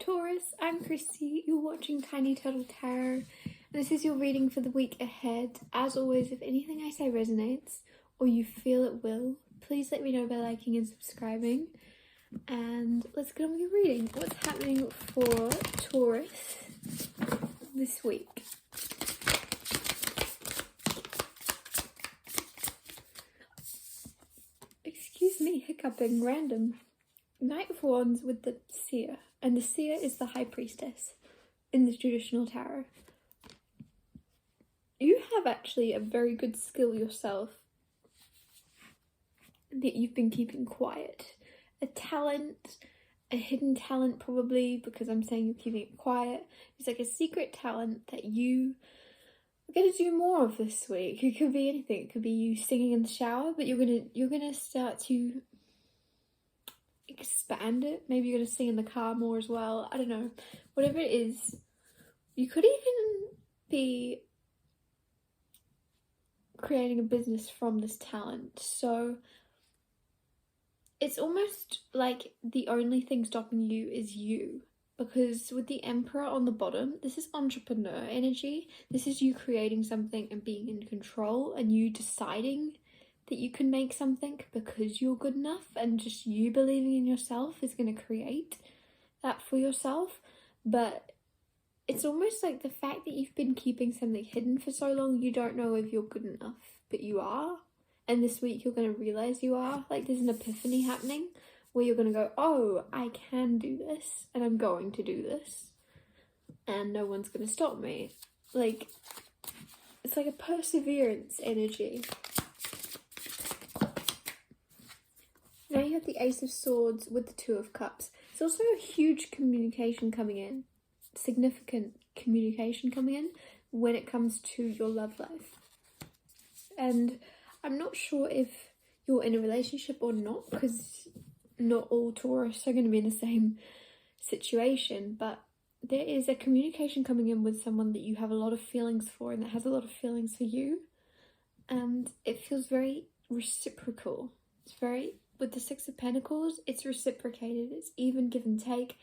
Taurus, I'm Christy, you're watching Tiny Turtle Tarot. This is your reading for the week ahead. As always, if anything I say resonates, or you feel it will, please let me know by liking and subscribing. And let's get on with your reading. What's happening for Taurus this week? Excuse me, hiccuping, random. Knight of Wands with the Seer, and the Seer is the High Priestess in the traditional tarot. You have actually a very good skill yourself that you've been keeping quiet. A talent, a hidden talent probably, because I'm saying you're keeping it quiet. It's like a secret talent that you are going to do more of this week. It could be anything. It could be you singing in the shower, but you're gonna start to expand it. Maybe you're gonna sing in the car more as well. I don't know. Whatever it is, you could even be creating a business from this talent. So it's almost like the only thing stopping you is you, because with the Emperor on the bottom, this is entrepreneur energy. This is you creating something and being in control, and you deciding that you can make something because you're good enough, and just you believing in yourself is going to create that for yourself. But it's almost like the fact that you've been keeping something hidden for so long, you don't know if you're good enough, but you are. And this week you're going to realize you are. Like, there's an epiphany happening where you're going to go, oh, I can do this, and I'm going to do this, and no one's going to stop me. Like, it's like a perseverance energy. Now you have the Ace of Swords with the Two of Cups. It's also a huge communication coming in, significant communication coming in when it comes to your love life. And I'm not sure if you're in a relationship or not, because not all Taurus are going to be in the same situation, but there is a communication coming in with someone that you have a lot of feelings for and that has a lot of feelings for you, and it feels very reciprocal. It's very, with the Six of Pentacles, it's reciprocated, it's even give and take.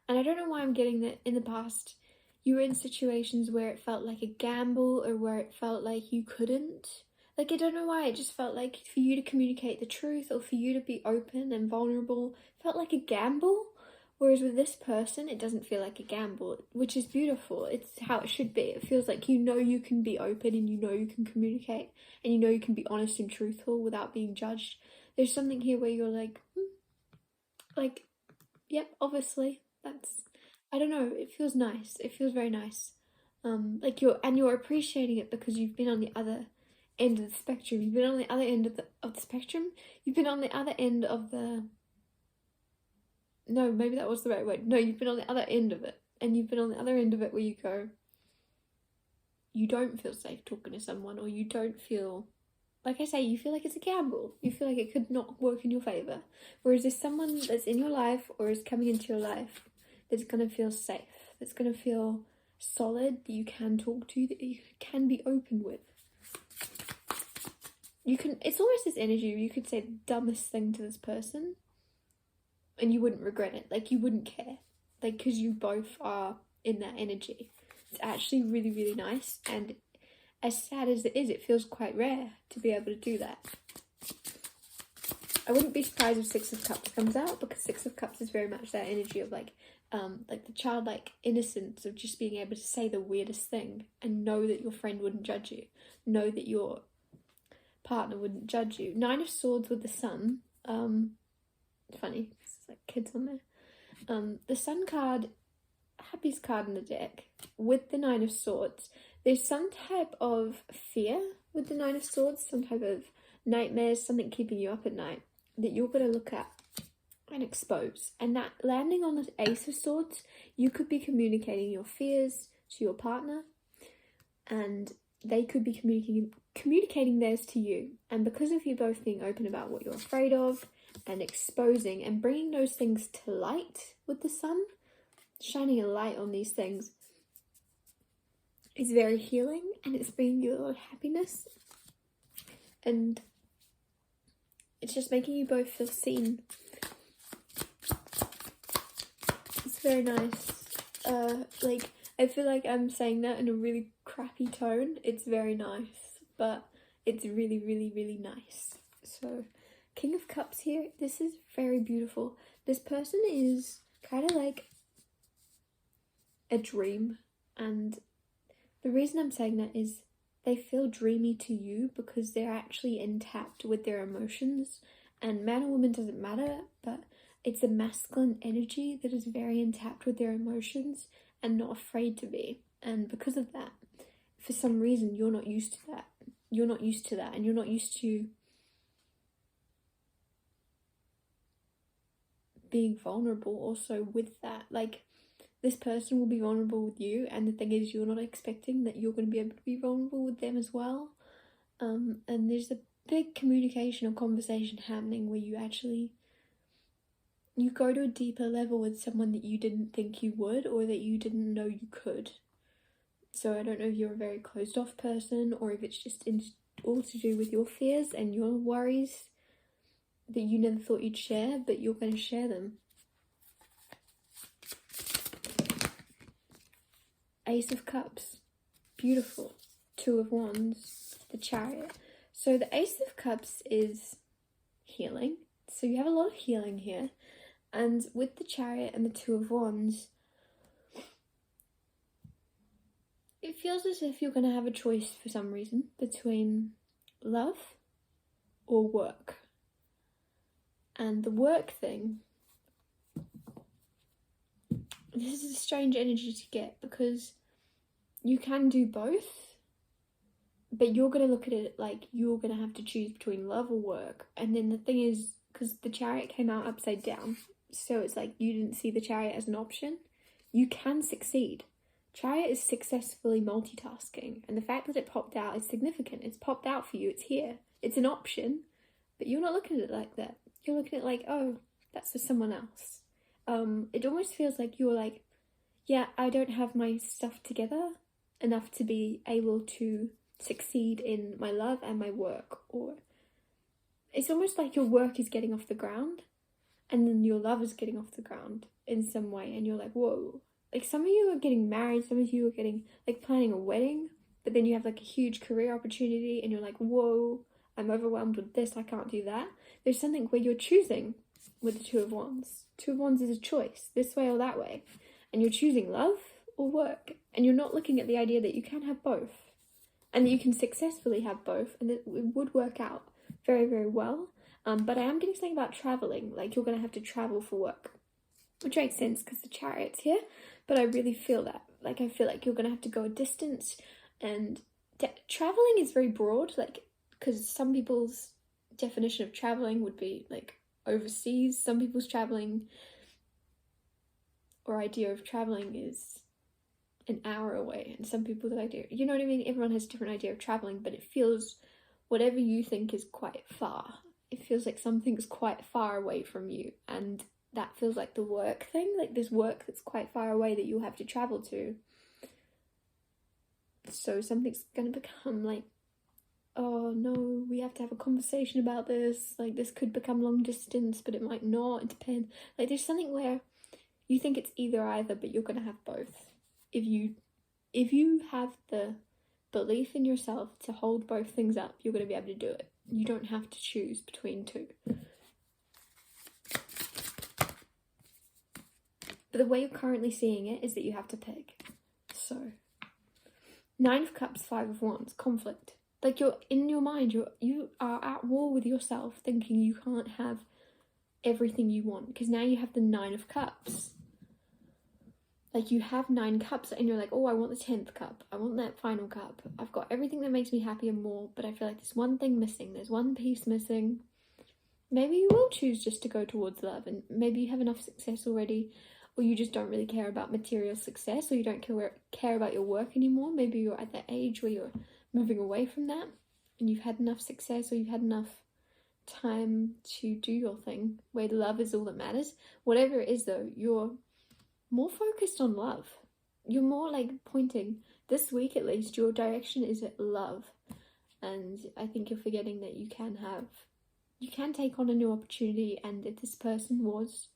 And I don't know why I'm getting that in the past you were in situations where it felt like a gamble, or where it felt like you couldn't. Like, I don't know why, it just felt like for you to communicate the truth, or for you to be open and vulnerable, felt like a gamble. Whereas with this person, it doesn't feel like a gamble, which is beautiful. It's how it should be. It feels like you know you can be open, and you know you can communicate, and you know you can be honest and truthful without being judged. There's something here where you're like, like, yep, obviously, that's, I don't know, it feels nice. It feels very nice. Like you're appreciating it because you've been on the other end of the spectrum. You've been on the other end of the spectrum. You've been on the other end of the, no, maybe that was the right word. No, you've been on the other end of it. And you've been on the other end of it where you go, you don't feel safe talking to someone, or you don't feel, like I say, you feel like it's a gamble. You feel like it could not work in your favour. Whereas there's someone that's in your life, or is coming into your life, that's going to feel safe, that's going to feel solid, that you can talk to, that you can be open with. You can, it's almost this energy where you could say the dumbest thing to this person and you wouldn't regret it. Like, you wouldn't care. Like, because you both are in that energy. It's actually really, really nice. And as sad as it is, it feels quite rare to be able to do that. I wouldn't be surprised if Six of Cups comes out, because Six of Cups is very much that energy of like the childlike innocence of just being able to say the weirdest thing and know that your friend wouldn't judge you. Know that your partner wouldn't judge you. Nine of Swords with the Sun. Funny, it's like kids on there. The Sun card, happiest card in the deck, with the Nine of Swords. There's some type of fear with the Nine of Swords, some type of nightmares, something keeping you up at night that you're going to look at and expose. And that landing on the Ace of Swords, you could be communicating your fears to your partner, and they could be communicating theirs to you. And because of you both being open about what you're afraid of, and exposing and bringing those things to light with the Sun, shining a light on these things, is very healing, and it's bringing you a lot of happiness, and it's just making you both feel seen. It's very nice. like, I feel like I'm saying that in a really crappy tone. It's very nice, but it's really, really, really nice. So, King of Cups here, this is very beautiful. This person is kind of like a dream, and the reason I'm saying that is they feel dreamy to you because they're actually intact with their emotions, and man or woman doesn't matter, but it's a masculine energy that is very intact with their emotions and not afraid to be. And because of that, for some reason, you're not used to that. You're not used to that, and you're not used to being vulnerable also with that. Like, this person will be vulnerable with you, and the thing is, you're not expecting that you're going to be able to be vulnerable with them as well. And there's a big communication or conversation happening where you go to a deeper level with someone that you didn't think you would, or that you didn't know you could. So I don't know if you're a very closed off person, or if it's just all to do with your fears and your worries that you never thought you'd share, but you're going to share them. Ace of Cups, beautiful. Two of Wands, the Chariot. So the Ace of Cups is healing. So you have a lot of healing here. And with the Chariot and the Two of Wands, it feels as if you're going to have a choice for some reason between love or work. And the work thing, this is a strange energy to get because you can do both, but you're going to look at it like you're going to have to choose between love or work. And then the thing is, because the Chariot came out upside down, so it's like you didn't see the Chariot as an option. You can succeed. Chariot is successfully multitasking, and the fact that it popped out is significant. It's popped out for you, it's here. It's an option, but you're not looking at it like that. You're looking at it like, oh, that's for someone else. It almost feels like you're like, yeah, I don't have my stuff together enough to be able to succeed in my love and my work. Or it's almost like your work is getting off the ground and then your love is getting off the ground in some way, and you're like, whoa. Like, some of you are getting married, some of you are getting, like, planning a wedding, but then you have like a huge career opportunity and you're like, whoa, I'm overwhelmed with this, I can't do that. There's something where you're choosing with the Two of Wands. Two of Wands is a choice, this way or that way. And you're choosing love or work. And you're not looking at the idea that you can have both. And that you can successfully have both. And that it would work out very, very well. But I am getting something about travelling. Like, you're going to have to travel for work. Which makes sense because the Chariot's here. But I really feel that. Like, I feel like you're going to have to go a distance. And travelling is very broad. Like, because some people's definition of travelling would be like overseas. Some people's travelling or idea of travelling is an hour away, and some people that idea, you know what I mean? Everyone has a different idea of travelling, but it feels, whatever you think is quite far, it feels like something's quite far away from you, and that feels like the work thing, like this work that's quite far away that you'll have to travel to. So something's gonna become like, oh no, we have to have a conversation about this, like this could become long distance, but it might not, it depends. Like, there's something where you think it's either, but you're gonna have both. If you have the belief in yourself to hold both things up, you're gonna be able to do it. You don't have to choose between two. But the way you're currently seeing it is that you have to pick. So, Nine of Cups, Five of Wands, conflict. Like, you're in your mind, you are at war with yourself, thinking you can't have everything you want, because now you have the Nine of Cups. Like, you have 9 cups and you're like, oh, I want the 10th cup, I want that final cup, I've got everything that makes me happy and more, but I feel like there's one thing missing, there's one piece missing. Maybe you will choose just to go towards love, and maybe you have enough success already, or you just don't really care about material success, or you don't care about your work anymore. Maybe you're at that age where you're moving away from that and you've had enough success, or you've had enough time to do your thing where love is all that matters. Whatever it is though, you're more focused on love. You're more like pointing, this week at least, your direction is at love. And I think you're forgetting that you can take on a new opportunity, and if this person was,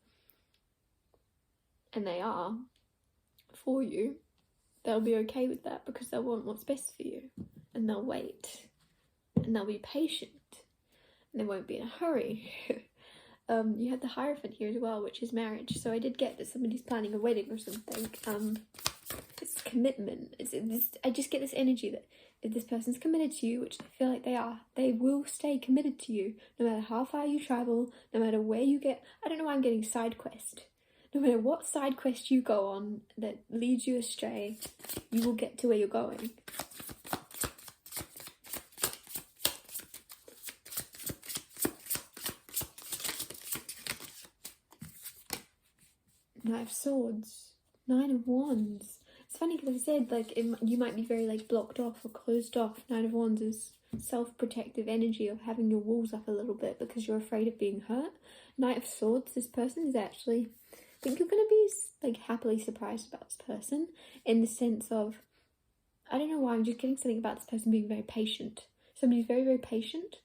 and they are, for you, they'll be okay with that because they'll want what's best for you, and they'll wait, and they'll be patient, and they won't be in a hurry. You have the Hierophant here as well, which is marriage. So I did get that somebody's planning a wedding or something. It's commitment. I just get this energy that if this person's committed to you, which I feel like they are, they will stay committed to you no matter how far you travel, no matter where you get. I don't know why I'm getting side quest. No matter what side quest you go on that leads you astray, you will get to where you're going. Knight of Swords, Nine of Wands. It's funny because I said like you might be very like blocked off or closed off. Nine of Wands is self-protective energy of having your walls up a little bit because you're afraid of being hurt. Knight of Swords, this person is actually, I think you're going to be like happily surprised about this person in the sense of, I don't know why, I'm just getting something about this person being very patient. Somebody's very, very patient.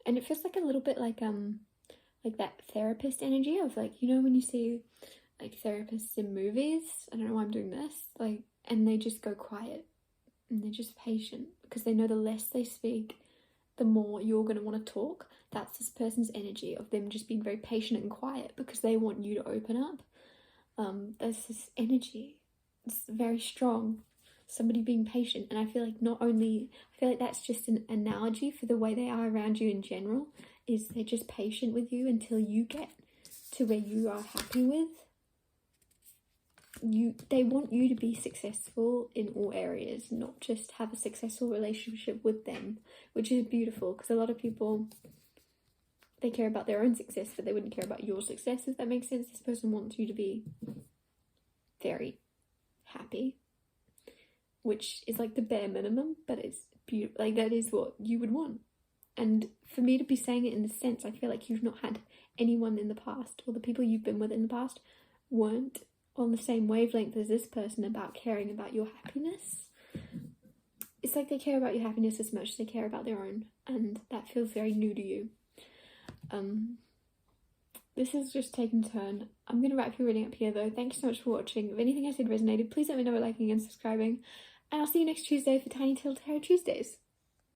And it feels like a little bit like that therapist energy of like, you know, when you see like therapists in movies, I don't know why I'm doing this, like, and they just go quiet and they're just patient because they know the less they speak, the more you're going to want to talk. That's this person's energy of them just being very patient and quiet because they want you to open up. There's this energy, it's very strong, somebody being patient. And I feel like that's just an analogy for the way they are around you in general, is they're just patient with you until you get to where you are happy with. They want you to be successful in all areas, not just have a successful relationship with them, which is beautiful because a lot of people, they care about their own success, but they wouldn't care about your success, if that makes sense. This person wants you to be very happy, which is like the bare minimum, but it's beautiful. Like that is what you would want. And for me to be saying it in this sense, I feel like you've not had anyone in the past, or the people you've been with in the past weren't on the same wavelength as this person about caring about your happiness. It's like they care about your happiness as much as they care about their own, and that feels very new to you. This has just taken a turn. I'm going to wrap your reading up here though. Thank you so much for watching. If anything I said resonated, please let me know by liking and subscribing. And I'll see you next Tuesday for Tiny Tale Tarot Tuesdays.